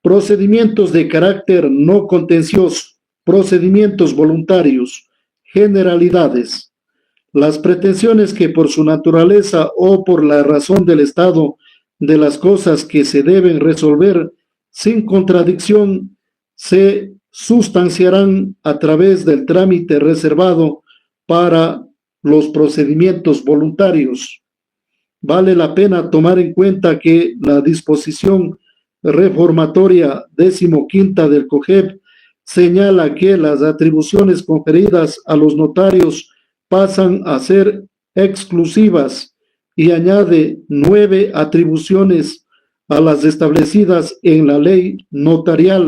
Procedimientos de carácter no contencioso, procedimientos voluntarios, generalidades. Las pretensiones que por su naturaleza o por la razón del estado de las cosas que se deben resolver sin contradicción se sustanciarán a través del trámite reservado para los procedimientos voluntarios. Vale la pena tomar en cuenta que la disposición reformatoria 15ª del COGEP señala que las atribuciones conferidas a los notarios pasan a ser exclusivas y añade 9 atribuciones a las establecidas en la ley notarial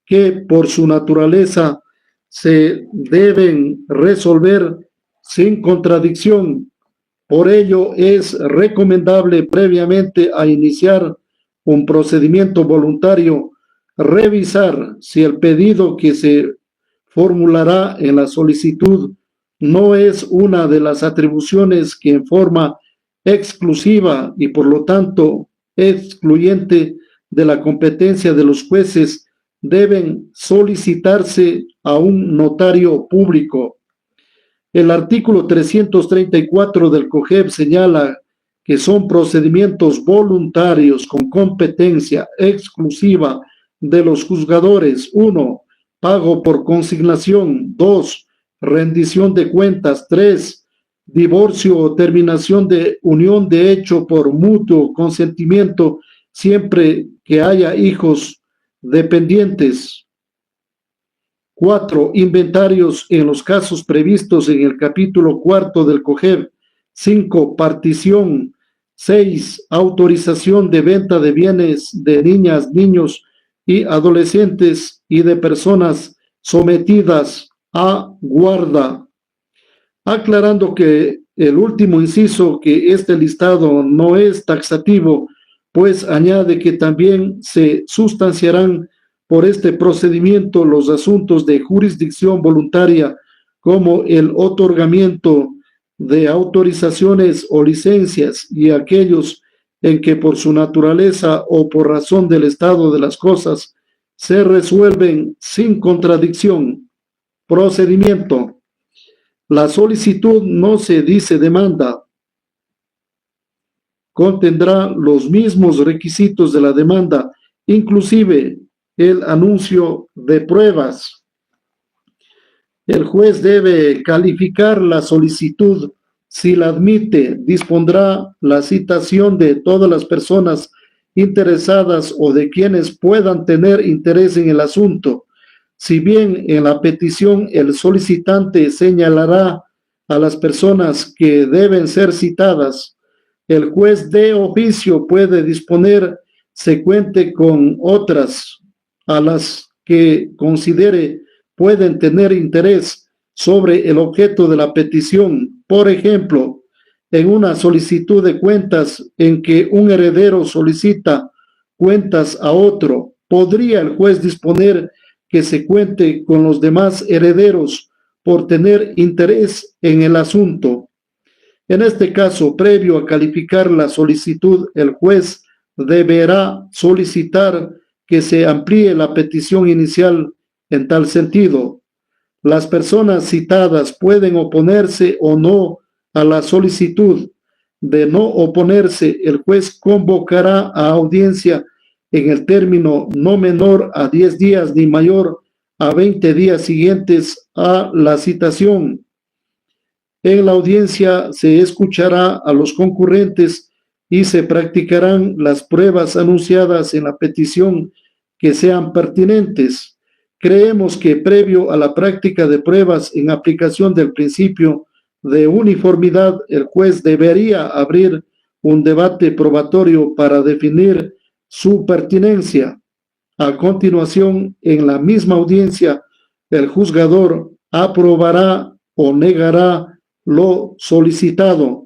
que por su naturaleza se deben resolver sin contradicción. Por ello es recomendable previamente a iniciar un procedimiento voluntario revisar si el pedido que se formulará en la solicitud no es una de las atribuciones que en forma exclusiva y por lo tanto excluyente de la competencia de los jueces deben solicitarse a un notario público. El artículo 334 del COGEP señala que son procedimientos voluntarios con competencia exclusiva de los juzgadores. 1. Pago por consignación. 2. Rendición de cuentas. 3. Divorcio o terminación de unión de hecho por mutuo consentimiento siempre que haya hijos dependientes. 4. Inventarios en los casos previstos en el capítulo 4 del COGEP. 5. Partición. 6. Autorización de venta de bienes de niñas, niños y adolescentes y de personas sometidas a guarda. Aclarando que el último inciso, que este listado no es taxativo, pues añade que también se sustanciarán por este procedimiento los asuntos de jurisdicción voluntaria, como el otorgamiento de autorizaciones o licencias y aquellos en que por su naturaleza o por razón del estado de las cosas se resuelven sin contradicción. Procedimiento. La solicitud no se dice demanda. Contendrá los mismos requisitos de la demanda, inclusive el anuncio de pruebas. El juez debe calificar la solicitud. Si la admite, dispondrá la citación de todas las personas interesadas o de quienes puedan tener interés en el asunto. Si bien en la petición el solicitante señalará a las personas que deben ser citadas, el juez de oficio puede disponer se cuente con otras a las que considere pueden tener interés sobre el objeto de la petición. Por ejemplo, en una solicitud de cuentas en que un heredero solicita cuentas a otro, podría el juez disponer que se cuente con los demás herederos por tener interés en el asunto. En este caso, previo a calificar la solicitud, el juez deberá solicitar que se amplíe la petición inicial en tal sentido. Las personas citadas pueden oponerse o no a la solicitud. De no oponerse, el juez convocará a audiencia en el término no menor a 10 días ni mayor a 20 días siguientes a la citación. En la audiencia se escuchará a los concurrentes y se practicarán las pruebas anunciadas en la petición que sean pertinentes. Creemos que previo a la práctica de pruebas en aplicación del principio de uniformidad, el juez debería abrir un debate probatorio para definir su pertinencia. A continuación, en la misma audiencia, el juzgador aprobará o negará lo solicitado.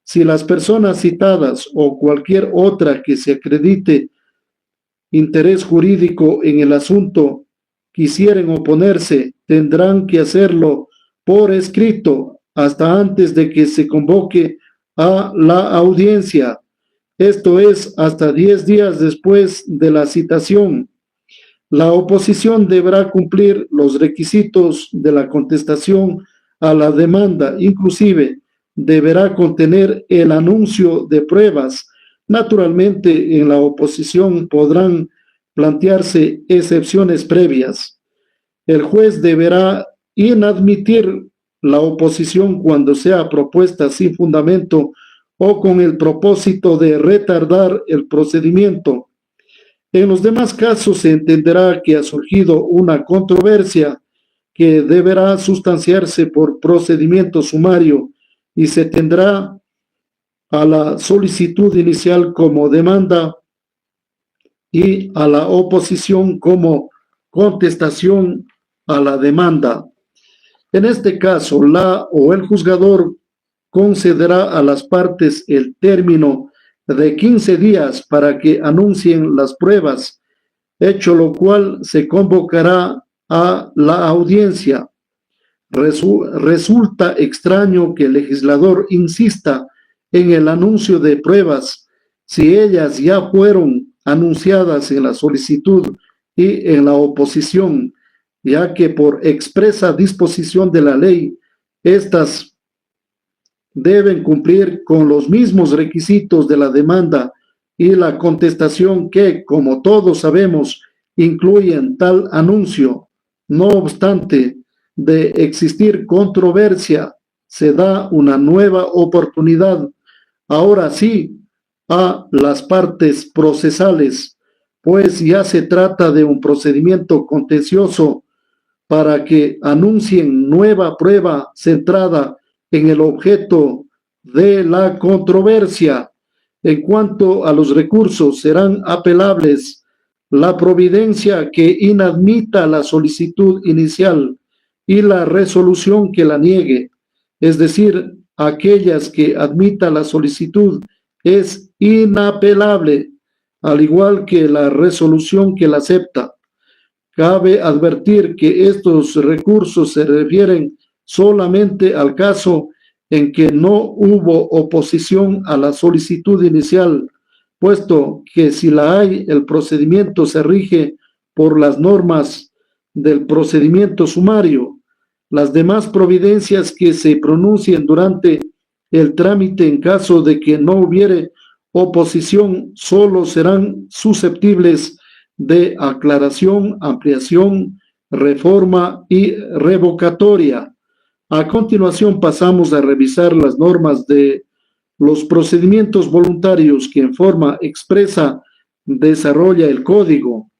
Si las personas citadas o cualquier otra que se acredite interés jurídico en el asunto quisieren oponerse, tendrán que hacerlo por escrito hasta antes de que se convoque a la audiencia. Esto es hasta 10 días después de la citación. La oposición deberá cumplir los requisitos de la contestación a la demanda, inclusive deberá contener el anuncio de pruebas. Naturalmente, en la oposición podrán plantearse excepciones previas. El juez deberá inadmitir la oposición cuando sea propuesta sin fundamento o con el propósito de retardar el procedimiento. En los demás casos se entenderá que ha surgido una controversia que deberá sustanciarse por procedimiento sumario y se tendrá a la solicitud inicial como demanda y a la oposición como contestación a la demanda. En este caso, la o el juzgador concederá a las partes el término de 15 días para que anuncien las pruebas, hecho lo cual se convocará a la audiencia. Resulta extraño que el legislador insista en el anuncio de pruebas si ellas ya fueron anunciadas en la solicitud y en la oposición, ya que por expresa disposición de la ley, estas deben cumplir con los mismos requisitos de la demanda y la contestación que, como todos sabemos, incluyen tal anuncio. No obstante, de existir controversia, se da una nueva oportunidad, ahora sí, a las partes procesales, pues ya se trata de un procedimiento contencioso para que anuncien nueva prueba centrada en el objeto de la controversia. En cuanto a los recursos, serán apelables la providencia que inadmita la solicitud inicial y la resolución que la niegue, es decir, aquellas que admita la solicitud es inapelable, al igual que la resolución que la acepta. Cabe advertir que estos recursos se refieren solamente al caso en que no hubo oposición a la solicitud inicial, puesto que si la hay, el procedimiento se rige por las normas del procedimiento sumario. Las demás providencias que se pronuncien durante el trámite en caso de que no hubiere oposición solo serán susceptibles de aclaración, ampliación, reforma y revocatoria. A continuación pasamos a revisar las normas de los procedimientos voluntarios que en forma expresa desarrolla el código.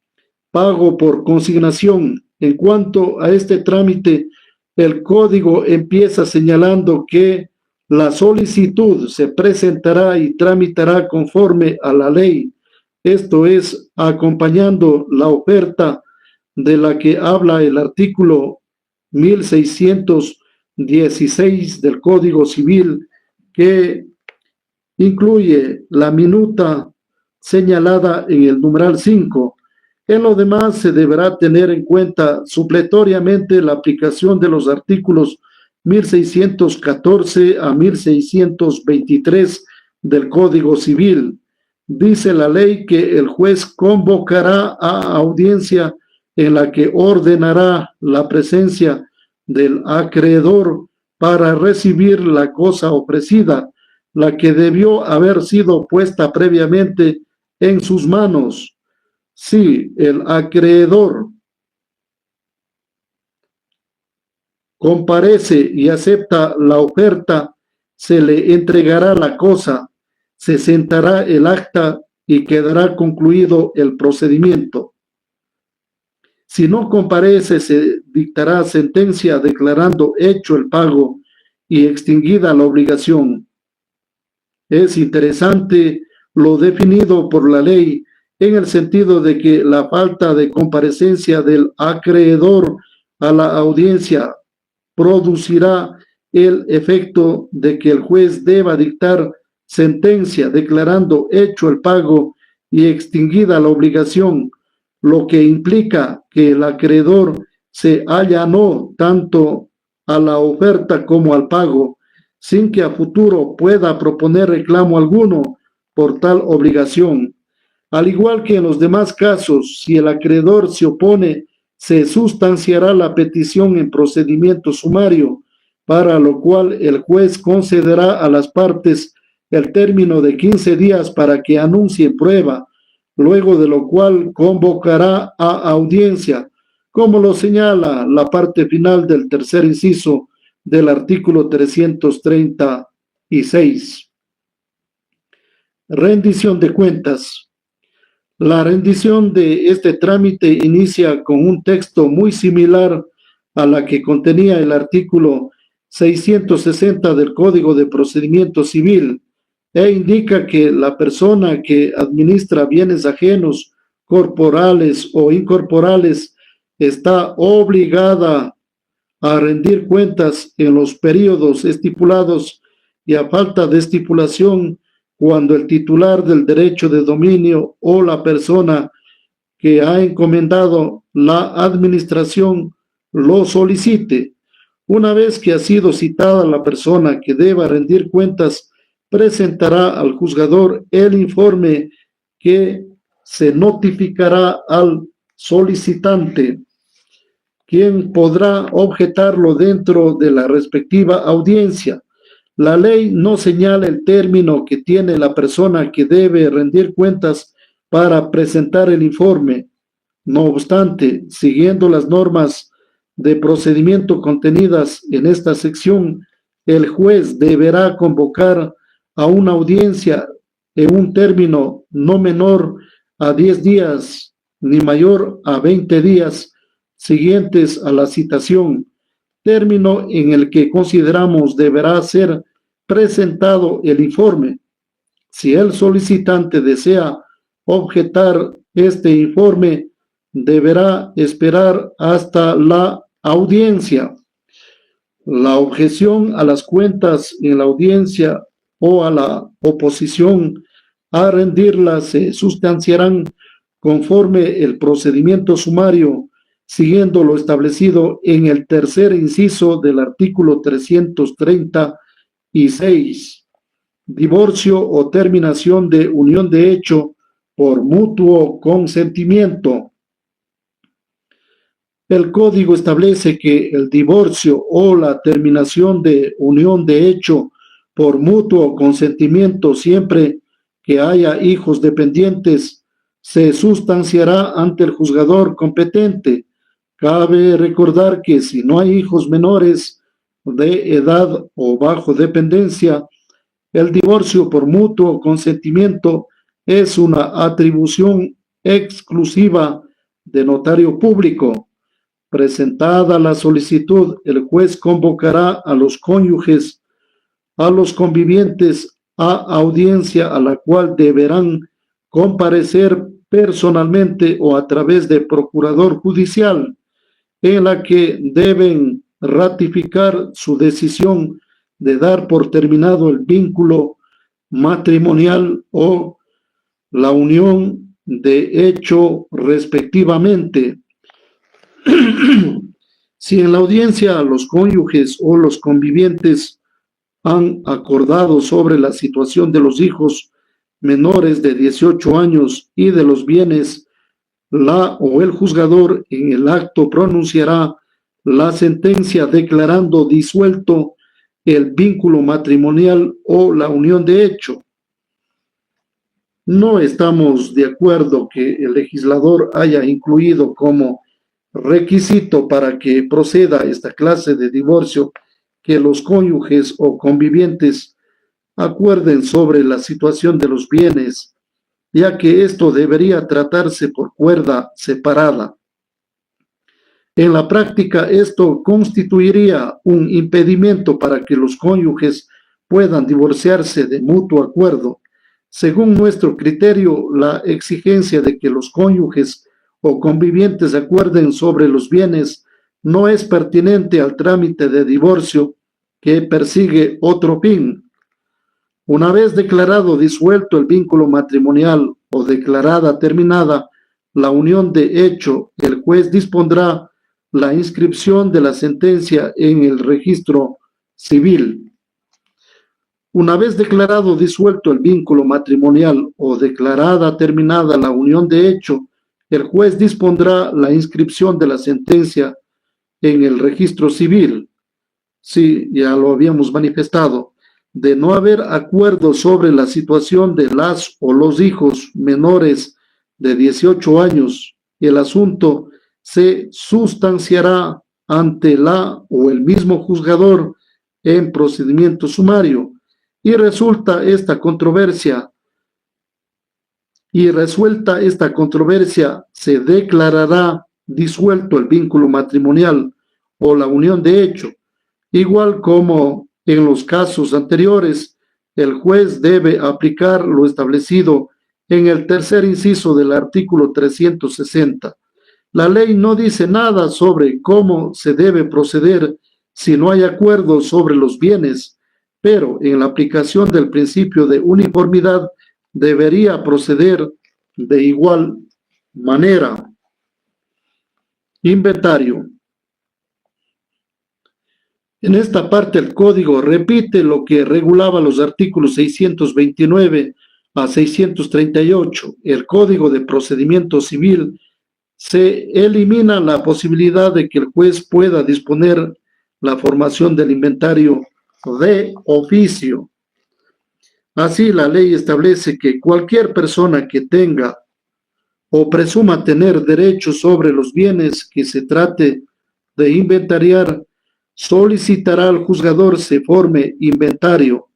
Pago por consignación. En cuanto a este trámite, el código empieza señalando que la solicitud se presentará y tramitará conforme a la ley, esto es, acompañando la oferta de la que habla el artículo 1616 del Código Civil, que incluye la minuta señalada en el numeral 5. En lo demás se deberá tener en cuenta supletoriamente la aplicación de los artículos 1614 a 1623 del Código Civil. Dice la ley que el juez convocará a audiencia en la que ordenará la presencia del acreedor para recibir la cosa ofrecida, la que debió haber sido puesta previamente en sus manos. Si el acreedor comparece y acepta la oferta, se le entregará la cosa, se sentará el acta y quedará concluido el procedimiento. Si no comparece, se dictará sentencia declarando hecho el pago y extinguida la obligación. Es interesante lo definido por la ley en el sentido de que la falta de comparecencia del acreedor a la audiencia producirá el efecto de que el juez deba dictar sentencia declarando hecho el pago y extinguida la obligación, lo que implica que el acreedor se allanó tanto a la oferta como al pago, sin que a futuro pueda proponer reclamo alguno por tal obligación. Al igual que en los demás casos, si el acreedor se opone, se sustanciará la petición en procedimiento sumario, para lo cual el juez concederá a las partes el término de 15 días para que anuncien prueba, luego de lo cual convocará a audiencia, como lo señala la parte final del tercer inciso del artículo 336. Rendición de cuentas. La rendición de este trámite inicia con un texto muy similar a la que contenía el artículo 660 del Código de Procedimiento Civil e indica que la persona que administra bienes ajenos, corporales o incorporales, está obligada a rendir cuentas en los periodos estipulados y a falta de estipulación cuando el titular del derecho de dominio o la persona que ha encomendado la administración lo solicite. Una vez que ha sido citada la persona que deba rendir cuentas, presentará al juzgador el informe que se notificará al solicitante, quien podrá objetarlo dentro de la respectiva audiencia. La ley no señala el término que tiene la persona que debe rendir cuentas para presentar el informe. No obstante, siguiendo las normas de procedimiento contenidas en esta sección, el juez deberá convocar a una audiencia en un término no menor a 10 días ni mayor a 20 días siguientes a la citación, término en el que consideramos deberá ser presentado el informe. Si el solicitante desea objetar este informe, deberá esperar hasta la audiencia. La objeción a las cuentas en la audiencia o a la oposición a rendirlas se sustanciarán conforme el procedimiento sumario, siguiendo lo establecido en el tercer inciso del artículo 336. Divorcio o terminación de unión de hecho por mutuo consentimiento. El Código establece que el divorcio o la terminación de unión de hecho por mutuo consentimiento, siempre que haya hijos dependientes, se sustanciará ante el juzgador competente. Cabe recordar que si no hay hijos menores de edad o bajo dependencia, el divorcio por mutuo consentimiento es una atribución exclusiva de notario público. Presentada la solicitud, el juez convocará a los cónyuges, a los convivientes, a audiencia a la cual deberán comparecer personalmente o a través de procurador judicial, en la que deben ratificar su decisión de dar por terminado el vínculo matrimonial o la unión de hecho respectivamente. Si en la audiencia los cónyuges o los convivientes han acordado sobre la situación de los hijos menores de 18 años y de los bienes, la o el juzgador en el acto pronunciará la sentencia declarando disuelto el vínculo matrimonial o la unión de hecho. No estamos de acuerdo que el legislador haya incluido como requisito para que proceda esta clase de divorcio que los cónyuges o convivientes acuerden sobre la situación de los bienes, ya que esto debería tratarse por cuerda separada. En la práctica, esto constituiría un impedimento para que los cónyuges puedan divorciarse de mutuo acuerdo. Según nuestro criterio, la exigencia de que los cónyuges o convivientes acuerden sobre los bienes no es pertinente al trámite de divorcio, que persigue otro fin. Una vez declarado disuelto el vínculo matrimonial o declarada terminada la unión de hecho, el juez dispondrá la inscripción de la sentencia en el registro civil. Una vez declarado disuelto el vínculo matrimonial o declarada terminada la unión de hecho, el juez dispondrá la inscripción de la sentencia en el registro civil. Sí, ya lo habíamos manifestado. De no haber acuerdo sobre la situación de las o los hijos menores de 18 años, el asunto se sustanciará ante la o el mismo juzgador en procedimiento sumario y resuelta esta controversia, se declarará disuelto el vínculo matrimonial o la unión de hecho. Igual como en los casos anteriores, el juez debe aplicar lo establecido en el tercer inciso del artículo 360. La ley no dice nada sobre cómo se debe proceder si no hay acuerdo sobre los bienes, pero en la aplicación del principio de uniformidad debería proceder de igual manera. Inventario. En esta parte el código repite lo que regulaba los artículos 629 a 638. El Código de Procedimiento Civil se elimina la posibilidad de que el juez pueda disponer la formación del inventario de oficio. Así, la ley establece que cualquier persona que tenga o presuma tener derechos sobre los bienes que se trate de inventariar solicitará al juzgador se forme inventario.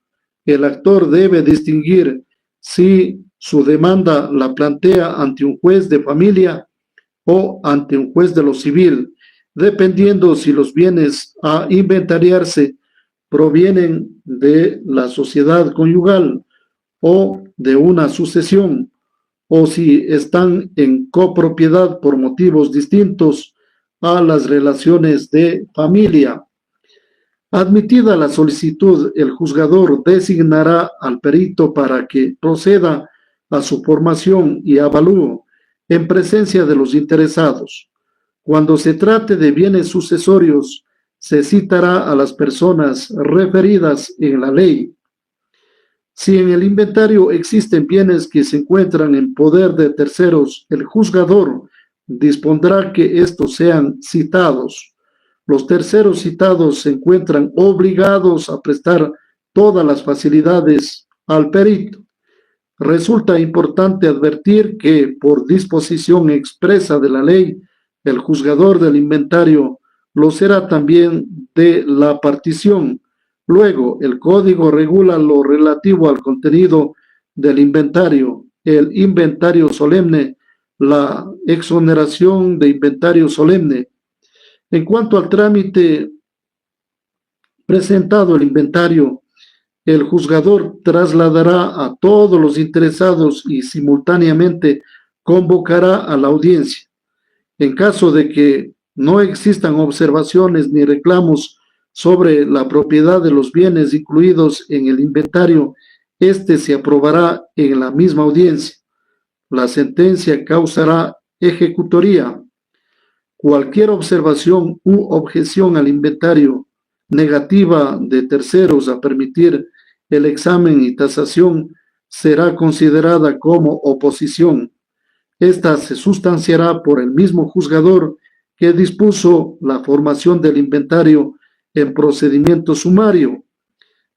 El actor debe distinguir si su demanda la plantea ante un juez de familia o ante un juez de lo civil, dependiendo si los bienes a inventariarse provienen de la sociedad conyugal o de una sucesión, o si están en copropiedad por motivos distintos a las relaciones de familia. Admitida la solicitud, el juzgador designará al perito para que proceda a su formación y avalúo en presencia de los interesados. Cuando se trate de bienes sucesorios, se citará a las personas referidas en la ley. Si en el inventario existen bienes que se encuentran en poder de terceros, el juzgador dispondrá que estos sean citados. Los terceros citados se encuentran obligados a prestar todas las facilidades al perito. Resulta importante advertir que, por disposición expresa de la ley, el juzgador del inventario lo será también de la partición. Luego, el código regula lo relativo al contenido del inventario, el inventario solemne, la exoneración de inventario solemne. En cuanto al trámite presentado el inventario, el juzgador trasladará a todos los interesados y simultáneamente convocará a la audiencia. En caso de que no existan observaciones ni reclamos sobre la propiedad de los bienes incluidos en el inventario, este se aprobará en la misma audiencia. La sentencia causará ejecutoría. Cualquier observación u objeción al inventario negativa de terceros a permitir el examen y tasación será considerada como oposición. Esta se sustanciará por el mismo juzgador que dispuso la formación del inventario en procedimiento sumario.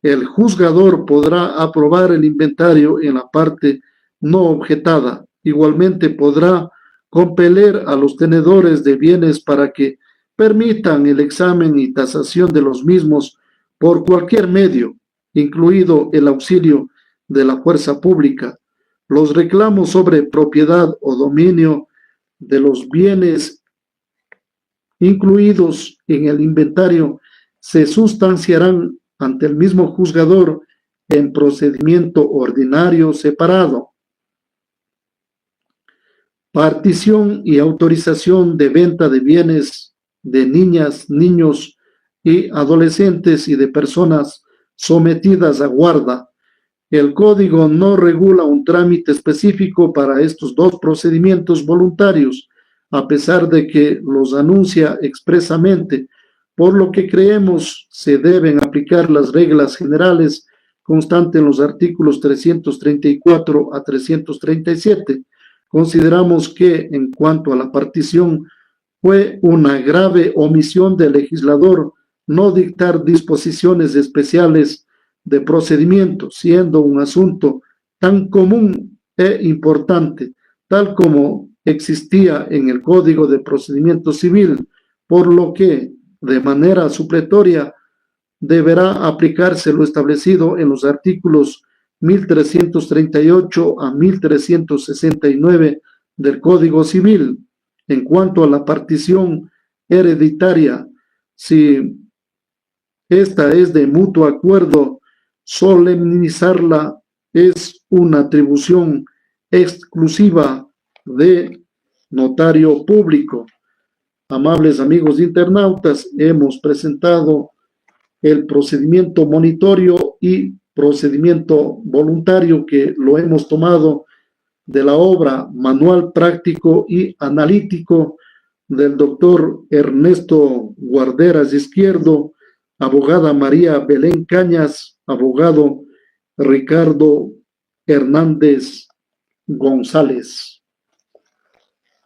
El juzgador podrá aprobar el inventario en la parte no objetada. Igualmente podrá compeler a los tenedores de bienes para que permitan el examen y tasación de los mismos por cualquier medio, incluido el auxilio de la fuerza pública. Los reclamos sobre propiedad o dominio de los bienes incluidos en el inventario se sustanciarán ante el mismo juzgador en procedimiento ordinario separado. Partición y autorización de venta de bienes de niñas, niños y adolescentes y de personas sometidas a guarda. El código no regula un trámite específico para estos dos procedimientos voluntarios, a pesar de que los anuncia expresamente, por lo que creemos se deben aplicar las reglas generales constante en los artículos 334 a 337. Consideramos que, en cuanto a la partición, fue una grave omisión del legislador no dictar disposiciones especiales de procedimiento, siendo un asunto tan común e importante, tal como existía en el Código de Procedimiento Civil, por lo que, de manera supletoria, deberá aplicarse lo establecido en los artículos 1338 a 1369 del Código Civil. En cuanto a la partición hereditaria, si esta es de mutuo acuerdo, solemnizarla es una atribución exclusiva de notario público. Amables amigos internautas, hemos presentado el procedimiento monitorio y procedimiento voluntario que lo hemos tomado de la obra Manual Práctico y Analítico del doctor Ernesto Guarderas Izquierdo, abogada María Belén Cañas, abogado Ricardo Hernández González.